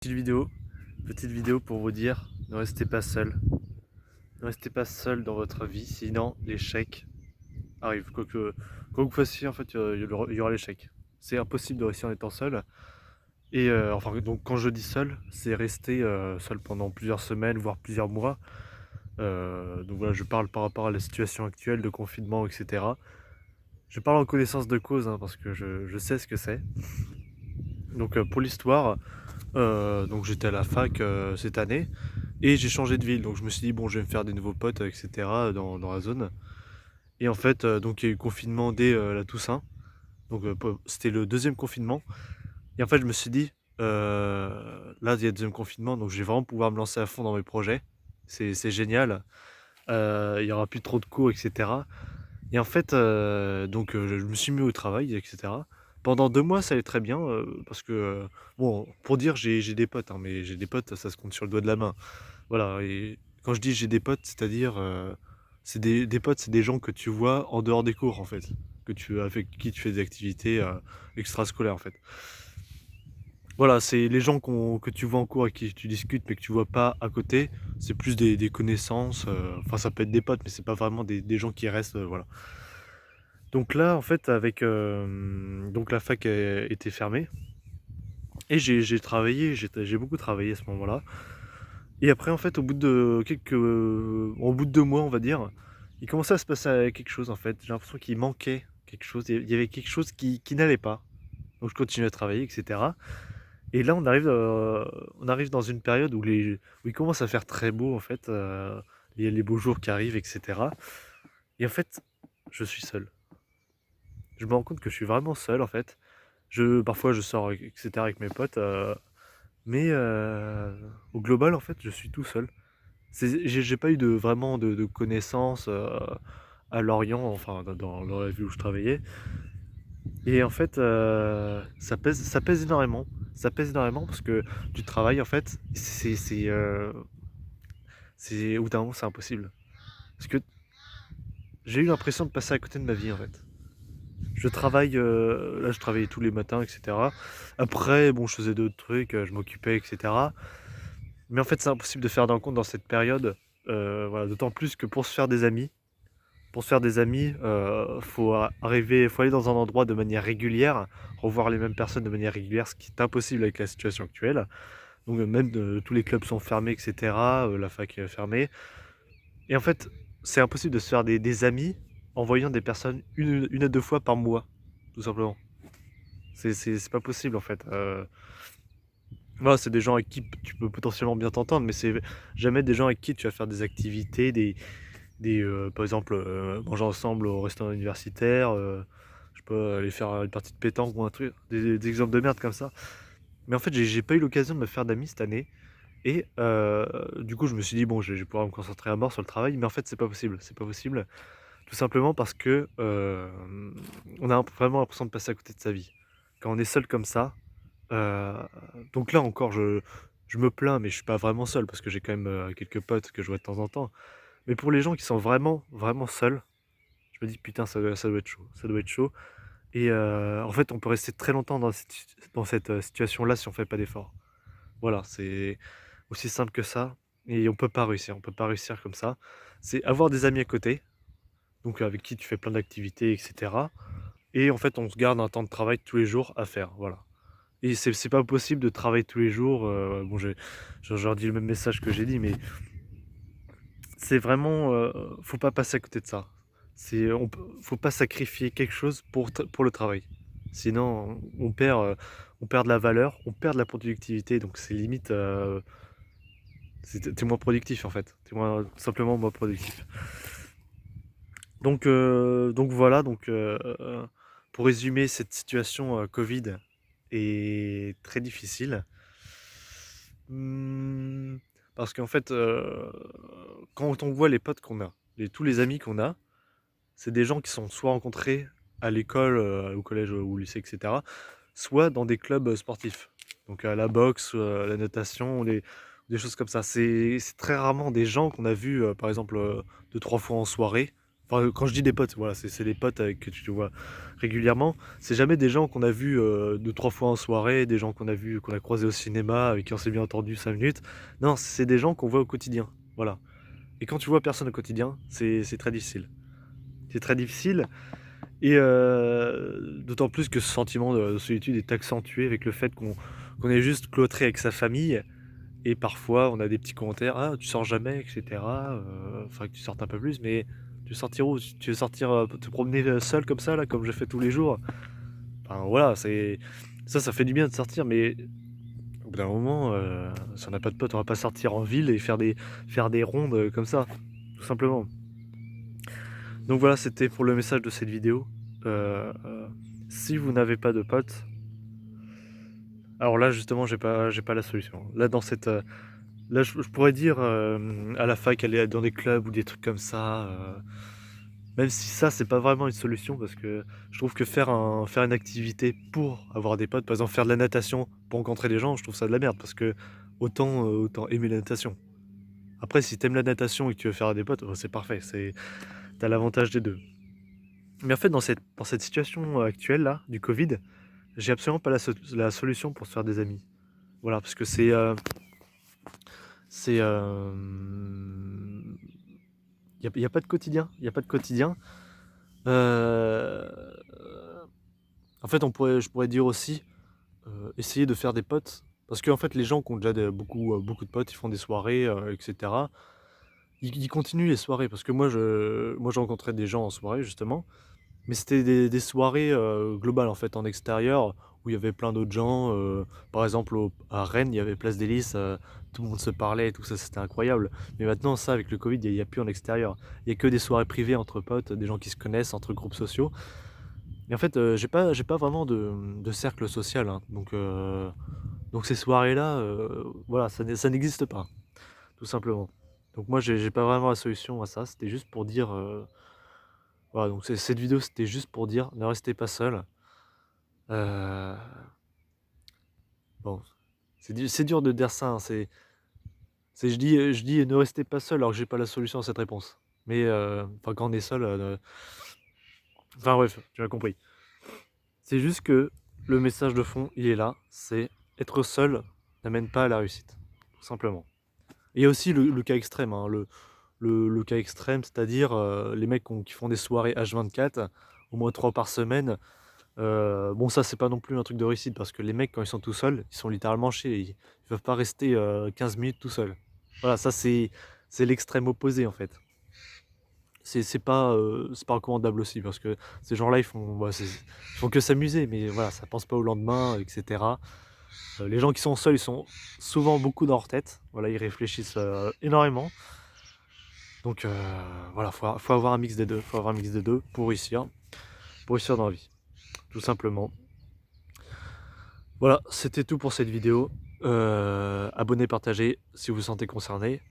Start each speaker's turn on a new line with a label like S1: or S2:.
S1: Petite vidéo pour vous dire, ne restez pas seul. Ne restez pas seul dans votre vie, sinon l'échec arrive. Quoi que vous fassiez, en fait, il y aura l'échec. C'est impossible de réussir en étant seul. Et enfin, donc quand je dis seul, c'est rester seul pendant plusieurs semaines, voire plusieurs mois. Donc voilà, je parle par rapport à la situation actuelle de confinement, etc. Je parle en connaissance de cause, hein, parce que je sais ce que c'est. Donc pour l'histoire, donc j'étais à la fac cette année. Et j'ai changé de ville, donc je me suis dit, bon, je vais me faire des nouveaux potes, etc. dans la zone. Et en fait, donc il y a eu confinement dès la Toussaint. Donc c'était le deuxième confinement. Et en fait, je me suis dit, là, il y a le deuxième confinement, donc je vais vraiment pouvoir me lancer à fond dans mes projets. C'est génial. Il y aura plus trop de cours, etc. Et en fait, donc je me suis mis au travail, etc. Pendant 2 mois, ça allait très bien, parce que, bon, pour dire, j'ai des potes, hein, mais j'ai des potes, ça se compte sur le doigt de la main. Voilà, et quand je dis j'ai des potes, c'est-à-dire, c'est des potes, c'est des gens que tu vois en dehors des cours, en fait, avec qui tu fais des activités extrascolaires, en fait. Voilà, c'est les gens que tu vois en cours et qui tu discutes, mais que tu vois pas à côté. C'est plus des connaissances. Enfin, ça peut être des potes, mais c'est pas vraiment des gens qui restent. Voilà. Donc là, en fait, donc la fac était fermée et j'ai travaillé, j'ai beaucoup travaillé à ce moment-là. Et après, en fait, au bout de 2 mois, on va dire, il commençait à se passer quelque chose, en fait. J'ai l'impression qu'il manquait quelque chose. Il y avait quelque chose qui n'allait pas. Donc, je continuais à travailler, etc. Et là, on arrive dans une période où il commence à faire très beau, en fait. Il y a les beaux jours qui arrivent, etc. Et en fait, je suis seul. Je me rends compte que je suis vraiment seul, en fait. Parfois, je sors, etc., avec mes potes. Mais au global, en fait, je suis tout seul. J'ai pas eu vraiment de connaissances à Lorient, enfin dans la ville où je travaillais. Et en fait, ça pèse énormément. Ça pèse énormément parce que du travail, en fait, au bout d'un moment, c'est impossible. Parce que j'ai eu l'impression de passer à côté de ma vie, en fait. Là, je travaillais tous les matins, etc. Après, bon, je faisais d'autres trucs, je m'occupais, etc. Mais en fait, c'est impossible de faire d'un compte dans cette période. Voilà, d'autant plus que pour se faire des amis, faut aller dans un endroit de manière régulière, revoir les mêmes personnes de manière régulière, ce qui est impossible avec la situation actuelle. Donc même tous les clubs sont fermés, etc. La fac est fermée. Et en fait, c'est impossible de se faire des amis en voyant des personnes une à deux fois par mois, tout simplement. C'est pas possible en fait. Voilà, c'est des gens avec qui tu peux potentiellement bien t'entendre, mais c'est jamais des gens avec qui tu vas faire des activités, par exemple, manger ensemble au restaurant universitaire, je peux aller faire une partie de pétanque ou un truc, des exemples de merde comme ça. Mais en fait, j'ai pas eu l'occasion de me faire d'amis cette année. Et du coup, je me suis dit, bon, je vais pouvoir me concentrer à mort sur le travail. Mais en fait, c'est pas possible. C'est pas possible. Tout simplement parce que on a vraiment l'impression de passer à côté de sa vie. Quand on est seul comme ça. euh, donc là encore, je me plains, mais je suis pas vraiment seul parce que j'ai quand même quelques potes que je vois de temps en temps. Mais pour les gens qui sont vraiment, vraiment seuls, je me dis putain, ça doit être chaud. Ça doit être chaud. Et en fait, on peut rester très longtemps dans cette situation-là si on fait pas d'efforts. Voilà, c'est aussi simple que ça. Et on peut pas réussir. On peut pas réussir comme ça. C'est avoir des amis à côté, donc avec qui tu fais plein d'activités, etc. Et en fait, on se garde un temps de travail tous les jours à faire. Voilà. Et c'est pas possible de travailler tous les jours. Bon, je leur dis le même message que j'ai dit, mais c'est vraiment, faut pas passer à côté de ça. Faut pas sacrifier quelque chose pour le travail. Sinon, on perd de la valeur, on perd de la productivité, donc c'est limite, t'es moins productif en fait. Tout simplement moins productif. Donc voilà, pour résumer, cette situation Covid est très difficile. Hmm, Parce qu'en fait, quand on voit les potes qu'on a, tous les amis qu'on a, c'est des gens qui sont soit rencontrés à l'école, au collège ou au lycée, etc., soit dans des clubs sportifs. Donc à la boxe, à la natation, des choses comme ça. C'est très rarement des gens qu'on a vus, par exemple, deux, trois fois en soirée. Enfin, quand je dis des potes, voilà, c'est des potes avec que tu vois régulièrement. C'est jamais des gens qu'on a vus 2-3 fois en soirée, des gens qu'on a vus, qu'on a croisés au cinéma, avec qui on s'est bien entendu 5 minutes. Non, c'est des gens qu'on voit au quotidien. Voilà. Et quand tu vois personne au quotidien, c'est très difficile. C'est très difficile. Et d'autant plus que ce sentiment de solitude est accentué avec le fait qu'on est juste cloîtré avec sa famille. Et parfois, on a des petits commentaires, ah, tu sors jamais, etc. Enfin, que tu sortes un peu plus, mais tu veux sortir où? Tu veux sortir te promener seul comme ça, là, comme je fais tous les jours? Enfin, voilà, ça fait du bien de sortir, mais au bout d'un moment, si on n'a pas de potes, on va pas sortir en ville et faire des rondes comme ça, tout simplement. Donc voilà, c'était pour le message de cette vidéo. Si vous n'avez pas de potes, alors là, justement, j'ai pas la solution. Là, là, je pourrais dire à la fac, aller dans des clubs ou des trucs comme ça. Même si ça, c'est pas vraiment une solution parce que je trouve que faire une activité pour avoir des potes, par exemple faire de la natation pour rencontrer des gens, je trouve ça de la merde parce que autant aimer la natation. Après, si t'aimes la natation et que tu veux faire des potes, c'est parfait, t'as l'avantage des deux. Mais en fait, dans cette situation actuelle là, du Covid, j'ai absolument pas la solution pour se faire des amis. Voilà, parce que c'est y a pas de quotidien, il y a pas de quotidien. Euh, En fait, je pourrais dire aussi, essayer de faire des potes. Parce qu'en fait, les gens qui ont déjà beaucoup de potes, ils font des soirées, etc. Ils continuent les soirées. Parce que moi, j'ai rencontré des gens en soirée, justement. Mais c'était des soirées globales, en fait, en extérieur, où il y avait plein d'autres gens. Par exemple, à Rennes, il y avait Place des Lys, tout le monde se parlait et tout ça, c'était incroyable. Mais maintenant, ça, avec le Covid, il n'y a plus en extérieur. Il n'y a que des soirées privées entre potes, des gens qui se connaissent, entre groupes sociaux. Et en fait, j'ai pas vraiment de cercle social, hein. Donc ces soirées-là, voilà, ça n'existe pas, tout simplement. Donc moi, j'ai pas vraiment la solution à ça. C'était juste pour dire, voilà. Donc cette vidéo, c'était juste pour dire, ne restez pas seul. Euh, bon, c'est dur de dire ça, hein. Je dis ne restez pas seul alors que j'ai pas la solution à cette réponse. Mais enfin, quand on est seul, enfin bref, tu as compris. C'est juste que le message de fond, il est là, c'est être seul n'amène pas à la réussite, tout simplement. Et il y a aussi le cas extrême, hein, le cas extrême, c'est-à-dire les mecs qui font des soirées H24, au moins 3 par semaine. Bon, ça, c'est pas non plus un truc de réussite, parce que les mecs, quand ils sont tout seuls, ils sont littéralement chiés. Ils peuvent pas rester 15 minutes tout seuls. Voilà, ça, c'est l'extrême opposé, en fait. C'est pas recommandable aussi, parce que ces gens-là, ils font que s'amuser, mais voilà, ça pense pas au lendemain, etc. Les gens qui sont seuls, ils sont souvent beaucoup dans leur tête. Voilà, ils réfléchissent énormément. Donc voilà, faut avoir un mix des deux. Faut avoir un mix des deux pour réussir dans la vie, tout simplement. Voilà, c'était tout pour cette vidéo. Abonnez, partagez si vous vous sentez concerné.